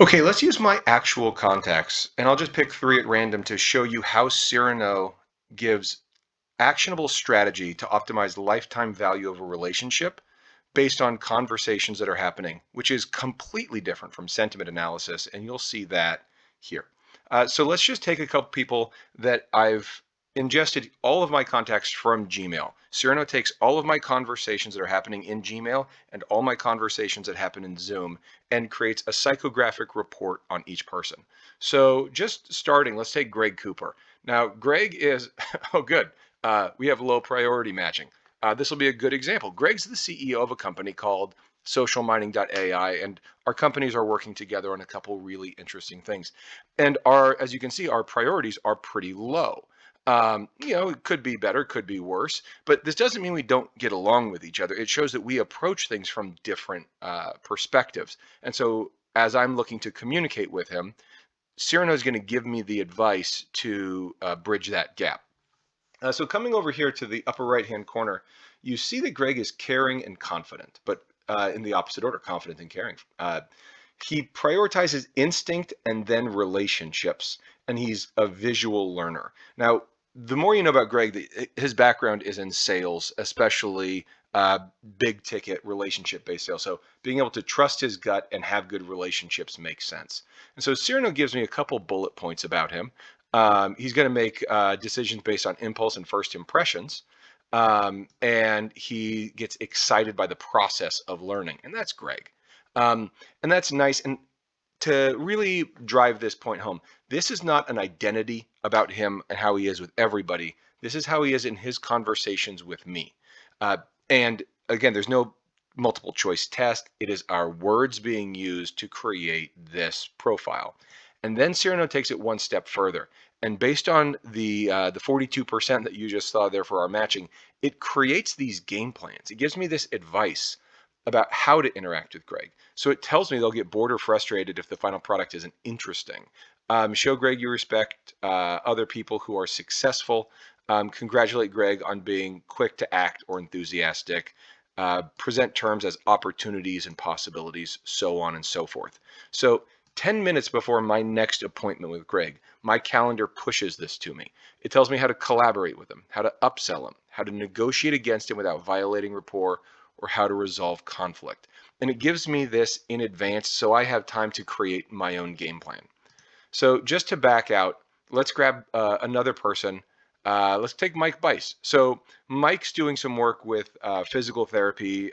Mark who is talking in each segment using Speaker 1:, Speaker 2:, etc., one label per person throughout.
Speaker 1: Okay, let's use my actual contacts, and I'll just pick three at random to show you how Cyrano gives actionable strategy to optimize lifetime value of a relationship based on conversations that are happening, which is completely different from sentiment analysis, and you'll see that here. So let's just take a couple people that I've ingested all of my contacts from Gmail. Cyrano takes all of my conversations that are happening in Gmail and all my conversations that happen in Zoom and creates a psychographic report on each person. So just starting, let's take Greg Cooper. Now, Greg is, oh, good. We have low priority matching. This will be a good example. Greg's the CEO of a company called socialmining.ai, and our companies are working together on a couple really interesting things. And as you can see, our priorities are pretty low. It could be better, could be worse, but this doesn't mean we don't get along with each other. It shows that we approach things from different perspectives. And so as I'm looking to communicate with him, Cyrano is going to give me the advice to bridge that gap. So coming over here to the upper right-hand corner, you see that Greg is caring and confident, but in the opposite order, confident and caring. He prioritizes instinct and then relationships, and he's a visual learner. Now, the more you know about Greg, his background is in sales, especially uh, big ticket relationship based sales. So being able to trust his gut and have good relationships makes sense. And so Cyrano gives me a couple bullet points about him. He's going to make decisions based on impulse and first impressions. And he gets excited by the process of learning. And that's Greg. And that's nice. And to really drive this point home, this is not an identity about him and how he is with everybody. This is how he is in his conversations with me. Uh, and again, there's no multiple choice test. It is our words being used to create this profile. And then Cyrano takes it one step further. And based on the 42% that you just saw there for our matching, it creates these game plans. It gives me this advice about how to interact with Greg. So it tells me they'll get bored or frustrated if the final product isn't interesting. Show Greg you respect other people who are successful. Congratulate Greg on being quick to act or enthusiastic. Present terms as opportunities and possibilities, so on and so forth. So 10 minutes before my next appointment with Greg, my calendar pushes this to me. It tells me how to collaborate with him, how to upsell him, how to negotiate against him without violating rapport, or how to resolve conflict. And it gives me this in advance so I have time to create my own game plan. So just to back out, let's grab another person. Let's take Mike Bice. So Mike's doing some work with physical therapy,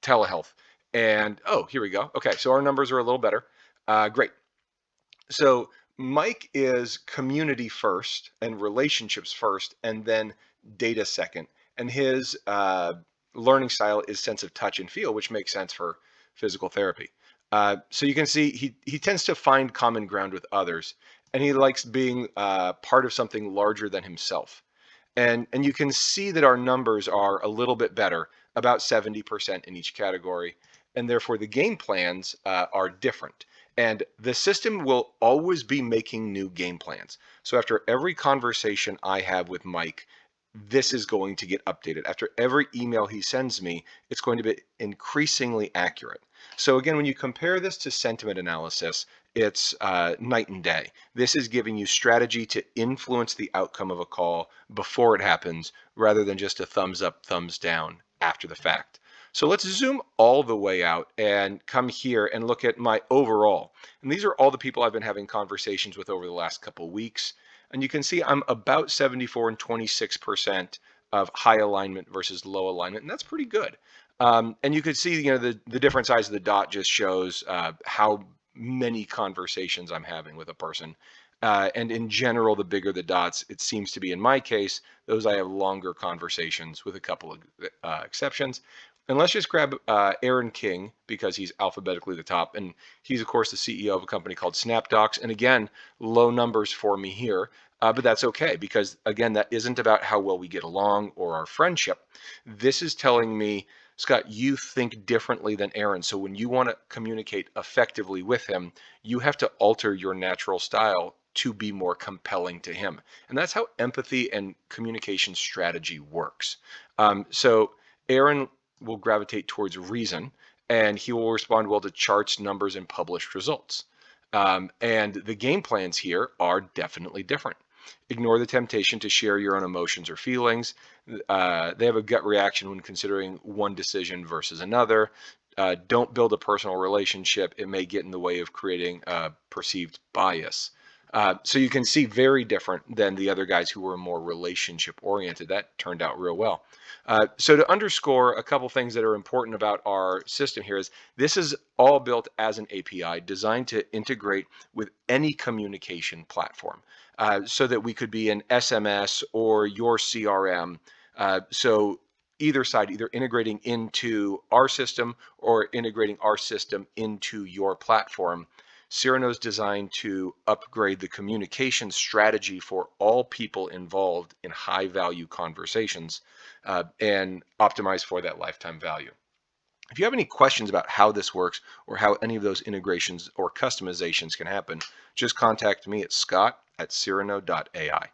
Speaker 1: telehealth. And oh, here we go. Okay, so our numbers are a little better. Great. So Mike is community first and relationships first, and then data second. And his learning style is sense of touch and feel, which makes sense for physical therapy. So you can see he tends to find common ground with others, and he likes being part of something larger than himself. And you can see that our numbers are a little bit better, about 70% in each category, and therefore the game plans are different. And the system will always be making new game plans. So after every conversation I have with Mike, this is going to get updated. After every email he sends me, it's going to be increasingly accurate. So again, when you compare this to sentiment analysis, it's night and day. This is giving you strategy to influence the outcome of a call before it happens, rather than just a thumbs up, thumbs down after the fact. So let's zoom all the way out and come here and look at my overall. And these are all the people I've been having conversations with over the last couple of weeks. And you can see I'm about 74 and 26% of high alignment versus low alignment, and that's pretty good. And you could see, the different size of the dot just shows how many conversations I'm having with a person. And in general, the bigger the dots, it seems to be in my case, those I have longer conversations with a couple of exceptions. And let's just grab Aaron King because he's alphabetically the top. And he's, of course, the CEO of a company called SnapDocs. And again, low numbers for me here. But that's okay because, again, that isn't about how well we get along or our friendship. This is telling me, Scott, you think differently than Aaron. So when you want to communicate effectively with him, you have to alter your natural style to be more compelling to him. And that's how empathy and communication strategy works. So Aaron will gravitate towards reason, and he will respond well to charts, numbers, and published results. And the game plans here are definitely different. Ignore the temptation to share your own emotions or feelings. They have a gut reaction when considering one decision versus another. Don't build a personal relationship. It may get in the way of creating a perceived bias. So you can see very different than the other guys who were more relationship oriented. That turned out real well. So to underscore a couple things that are important about our system here is this is all built as an API designed to integrate with any communication platform, so that we could be an SMS or your CRM. So either side, either integrating into our system or integrating our system into your platform. Cyrano is designed to upgrade the communication strategy for all people involved in high value conversations, and optimize for that lifetime value. If you have any questions about how this works or how any of those integrations or customizations can happen, just contact me at scott@cyrano.ai.